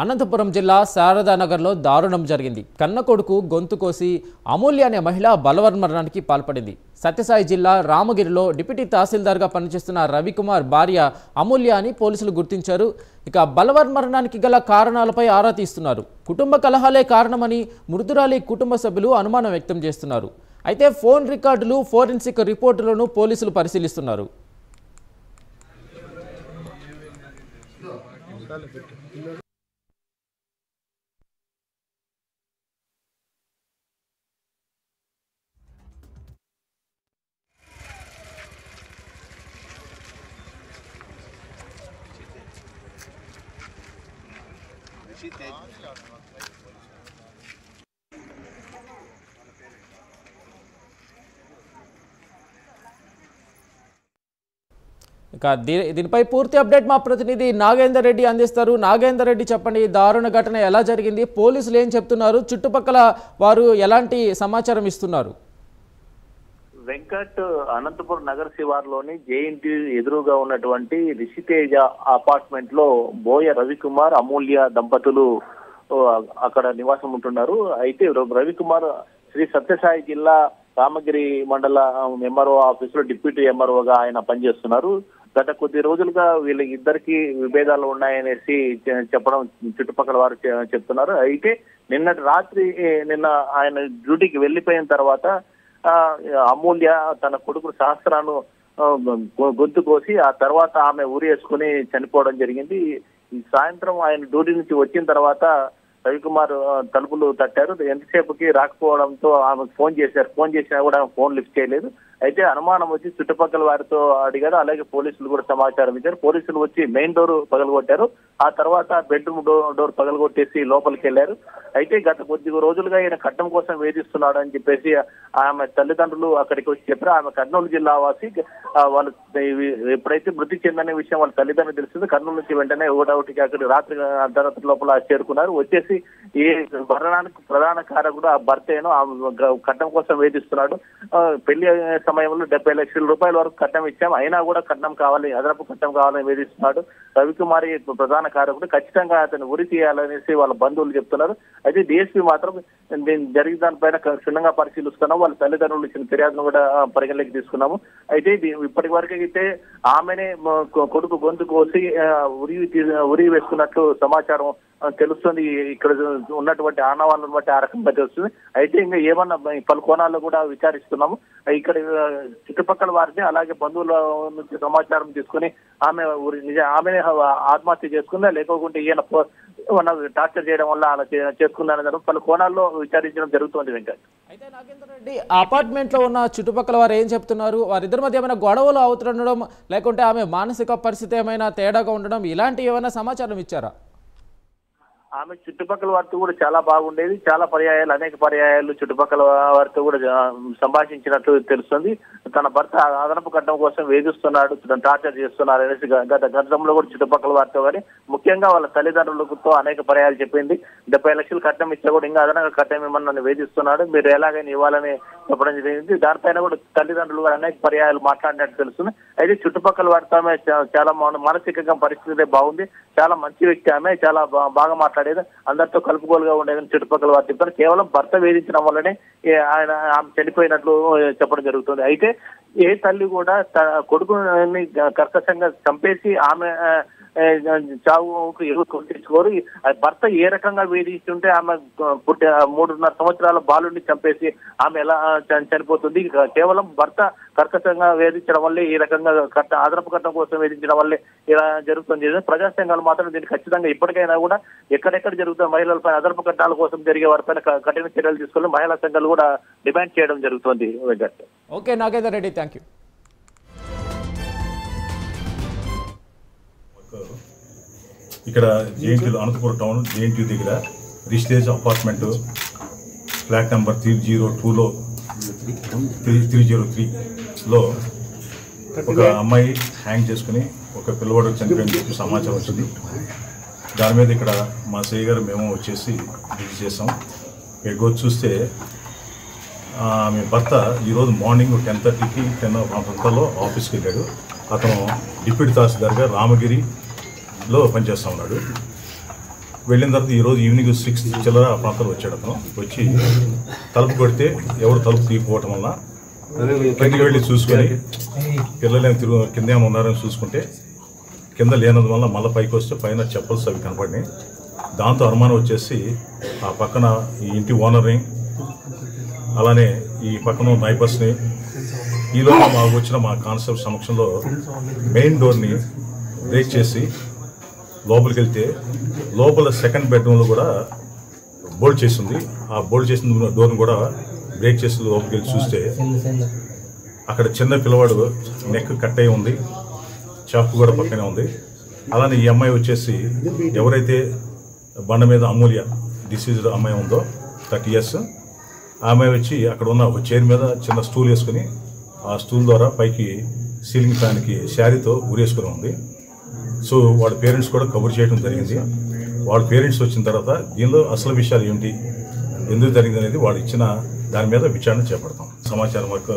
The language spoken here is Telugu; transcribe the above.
అనంతపురం జిల్లా శారదానగర్లో దారుణం జరిగింది. కన్న కొడుకు గొంతు కోసి అమూల్య అనే మహిళ బలవన్మరణానికి పాల్పడింది. సత్యసాయి జిల్లా రామగిరిలో డిప్యూటీ తహసీల్దార్గా పనిచేస్తున్న రవికుమార్ భార్య అమూల్య అని పోలీసులు గుర్తించారు. ఇక బలవన్మరణానికి గల కారణాలపై ఆరా తీస్తున్నారు. కుటుంబ కలహాలే కారణమని మృతురాలి కుటుంబ సభ్యులు అనుమానం వ్యక్తం చేస్తున్నారు. అయితే ఫోన్ రికార్డులు, ఫోరెన్సిక్ రిపోర్టులను పోలీసులు పరిశీలిస్తున్నారు. ఇక దీనిపై పూర్తి అప్డేట్ మా ప్రతినిధి నాగేందర్ రెడ్డి అందిస్తారు. నాగేందర్ రెడ్డి, చెప్పండి, దారుణ ఘటన ఎలా జరిగింది? పోలీసులు ఏం చెప్తున్నారు? చుట్టుపక్కల వారు ఎలాంటి సమాచారం ఇస్తున్నారు? వెంకట్, అనంతపురం నగర శివార్లోని జేఎన్టీ ఎదురుగా ఉన్నటువంటి రిషితేజ అపార్ట్మెంట్ లో బోయ రవికుమార్, అమూల్య దంపతులు అక్కడ నివాసం ఉంటున్నారు. అయితే రవికుమార్ శ్రీ సత్యసాయి జిల్లా రామగిరి మండల ఎంఆర్ఓ ఆఫీస్ లో డిప్యూటీ ఎంఆర్ఓగా ఆయన పనిచేస్తున్నారు. గత కొద్ది రోజులుగా వీళ్ళ ఇద్దరికి విభేదాలు ఉన్నాయనేసి చెప్పడం చుట్టుపక్కల వారు చెప్తున్నారు. అయితే నిన్నటి రాత్రి ఆయన డ్యూటీకి వెళ్లిపోయిన తర్వాత అమూల్య తన కొడుకు సహస్రాను గొంతు కోసి ఆ తర్వాత ఆమె ఊరి వేసుకుని చనిపోవడం జరిగింది. ఈ సాయంత్రం ఆయన డ్యూటీ నుంచి వచ్చిన తర్వాత రవికుమార్ తలుపులు తట్టారు. ఎంతసేపుకి రాకపోవడంతో ఆమెకు ఫోన్ చేశారు. ఫోన్ చేసినా కూడా ఆమె ఫోన్ లిఫ్ట్ చేయలేదు. అయితే అనుమానం వచ్చి చుట్టుపక్కల వారితో అడిగారు. అలాగే పోలీసులు కూడా సమాచారం ఇచ్చారు. పోలీసులు వచ్చి మెయిన్ డోర్ పగలగొట్టారు. ఆ తర్వాత బెడ్రూమ్ డోర్ పగలగొట్టేసి లోపలికి వెళ్లారు. అయితే గత కొద్ది రోజులుగా ఈయన కట్నం కోసం వేధిస్తున్నాడు అని చెప్పేసి ఆమె తల్లిదండ్రులు అక్కడికి వచ్చి చెప్పారు. ఆమె కర్నూలు జిల్లా వాసి. వాళ్ళు ఎప్పుడైతే మృతి చెందనే విషయం వాళ్ళ తల్లిదండ్రులు తెలిసింది, కర్నూలు నుంచి వెంటనే ఒకటికి అక్కడికి రాత్రి అర్ధరాత్రి లోపల చేరుకున్నారు. వచ్చేసి ఈ మరణానికి ప్రధాన కారకుడు ఆ భర్తేనో కట్నం కోసం వేధిస్తున్నాడు. పెళ్లి సమయంలో 70 లక్షల రూపాయల వరకు కట్నం ఇచ్చాం, అయినా కూడా కట్నం కావాలి, అదనపు కట్నం కావాలని వేధిస్తున్నాడు. రవికుమారి ప్రధాన కారకుడు, ఖచ్చితంగా అతను ఉరి తీయాలనేసి వాళ్ళ బంధువులు చెప్తున్నారు. అయితే డిఎస్పీ మాత్రం జరిగిన దానిపైన క్షుణ్ణంగా పరిశీలిస్తున్నాము. వాళ్ళ తల్లిదండ్రులు ఇచ్చిన ఫిర్యాదును కూడా పరిగణలోకి తీసుకున్నాము. అయితే ఇప్పటి వరకు అయితే ఆమెనే కొడుకు గొంతు కోసి ఉరి వేసుకున్నట్లు సమాచారం తెలుస్తుంది. ఇక్కడ ఉన్నటువంటి ఆనవాళ్ళను బట్టి ఆ రకంగా తెలుస్తుంది. అయితే ఇంకా ఏమన్నా పలు కోణాల్లో కూడా విచారిస్తున్నాము. ఇక్కడ చుట్టుపక్కల వారిని అలాగే బంధువుల నుంచి సమాచారం తీసుకుని ఆమెనే ఆత్మహత్య చేసుకుందా, లేకపోతే ఈయన టార్చర్ చేయడం వల్ల అలా చేసుకుందని పలు కోణాల్లో విచారించడం జరుగుతుంది. వెంకట్, అయితే నాగేందర్ రెడ్డి, అపార్ట్మెంట్ లో ఉన్న చుట్టుపక్కల వారు ఏం చెప్తున్నారు? వారిద్దరి మధ్య ఏమైనా గొడవలు అవుతుండడం, లేకుంటే ఆమె మానసిక పరిస్థితి ఏమైనా తేడాగా ఉండడం, ఇలాంటి ఏమైనా సమాచారం ఇచ్చారా? ఆమె చుట్టుపక్కల వారితో కూడా చాలా బాగుండేది. చాలా అనేక పర్యాయాలు చుట్టుపక్కల వారితో కూడా సంభాషించినట్లు తెలుస్తుంది. తన భర్త అదనపు కట్నం కోసం వేధిస్తున్నాడు, టార్చర్ చేస్తున్నారు అనేసి గతంలో కూడా చుట్టుపక్కల వారితో కానీ ముఖ్యంగా వాళ్ళ తల్లిదండ్రులతో అనేక పర్యాయాలు చెప్పింది. 70 లక్షలు కట్నం ఇచ్చా కూడా ఇంకా అదనంగా కట్నం ఇవ్వమని నన్ను వేధిస్తున్నాడు, మీరు ఎలాగైనా ఇవ్వాలని చెప్పడం జరిగింది. దానిపైన కూడా తల్లిదండ్రులు కూడా అనేక పర్యాయాలు మాట్లాడినట్టు తెలుస్తుంది. అయితే చుట్టుపక్కల వారితో ఆమె చాలా మానసికంగా పరిస్థితి బాగుంది, చాలా మంచి వ్యక్తి, ఆమె చాలా బాగా మాట్లాడేది, అందరితో కలుపుకోలుగా ఉండేదని చుట్టుపక్కల వారు చెప్తారు. కేవలం భర్త వేధించడం వల్లనే ఆయన ఆమె చనిపోయినట్లు చెప్పడం జరుగుతుంది. అయితే ఏ తల్లి కూడా కొడుకుని కర్కశంగా చంపేసి ఆమె చావుకు తెచ్చుకోరు. భర్త ఏ రకంగా వేధిస్తుంటే ఆమె 3.5 సంవత్సరాల బాలుడిని చంపేసి ఆమె ఎలా చనిపోతుంది? కేవలం భర్త కర్కశంగా వేధించడం వల్లే ఈ రకంగా అదనపు కట్నం కోసం వేధించడం వల్లే ఇలా జరుగుతుంది. ప్రజా సంఘాలు మాత్రం దీన్ని ఖచ్చితంగా ఇప్పటికైనా కూడా ఎక్కడెక్కడ జరుగుతున్న మహిళలపై అదనపు కట్నాల కోసం జరిగే వారిపైన కఠిన చర్యలు తీసుకొని మహిళా సంఘాలు కూడా డిమాండ్ చేయడం జరుగుతుంది. Okay Nagender Reddy, thank you. ఇక్కడ జేఎన్టీలో అనంతపురం టౌన్ జేఎన్టీ దగ్గర రిషితేజ్ అపార్ట్మెంట్ ఫ్లాట్ నెంబర్ 302లో 303లో ఒక అమ్మాయి హ్యాంగ్ చేసుకుని ఒక పిల్లవాడు చనిపోయిన చెప్పి సమాచారం వచ్చింది. దాని మీద ఇక్కడ మా సయ్య గారు మేము వచ్చేసి విజిట్ చేసాం. ఇక్కడికి వచ్చి చూస్తే ఆమె భర్త ఈరోజు మార్నింగ్ 10:30కి 10 ఆఫీస్కి వెళ్ళాడు. అతను డిప్యూటీ తహసీల్దార్గా రామగిరిలో పనిచేస్తూ ఉన్నాడు. వెళ్ళిన తర్వాత ఈరోజు ఈవినింగ్ 6 చిల్లర ఆ ప్రాంతంలో వచ్చాడు. అతను వచ్చి తలుపు కొడితే ఎవరు తలుపు తీయకపోవటం వల్ల కిందకి వెళ్ళి చూసుకొని పిల్లలు కింద ఏమైనా ఉన్నారని చూసుకుంటే కింద లేనందువల్ల మళ్ళీ పైకి వస్తే పైన చెప్పల్స్ అవి కనపడినాయి. దాంతో అనుమానం వచ్చేసి ఆ పక్కన ఈ ఇంటి ఓనర్ని అలానే ఈ పక్కన నైబర్స్ని ఈలోగా మాకు వచ్చిన మా కానిస్టేబుల్ సమక్షంలో మెయిన్ డోర్ని బ్రేక్ చేసి లోపలికి వెళ్తే లోపల సెకండ్ బెడ్రూమ్లో కూడా బోల్డ్ చేసింది. ఆ బోల్డ్ చేసిన డోర్ని కూడా బ్రేక్ చేసి లోపలికి వెళ్ళి చూస్తే అక్కడ చిన్న పిల్లవాడు నెక్ కట్ అయి ఉంది, చాకు కూడా పక్కనే ఉంది. అలానే ఈ అమ్మాయి వచ్చేసి ఎవరైతే బండ మీద అమూల్య డిసీజ్డ్ అమ్మాయి ఉందో 30 years, ఆ అమ్మాయి వచ్చి అక్కడ ఉన్న ఒక చైర్ మీద చిన్న స్టూల్ వేసుకుని ఆ స్టూల్ ద్వారా పైకి సీలింగ్ ఫ్యాన్కి శారీతో ఊరేసుకుని ఉంది. సో వాళ్ళ పేరెంట్స్ కూడా కవర్ చేయడం జరిగింది. వాళ్ళ పేరెంట్స్ వచ్చిన తర్వాత దీనిలో అసలు విషయాలు ఏమిటి, ఎందుకు జరిగింది అనేది వాళ్ళు ఇచ్చిన దాని మీద విచారణ చేపడతాం. సమాచారం వరకు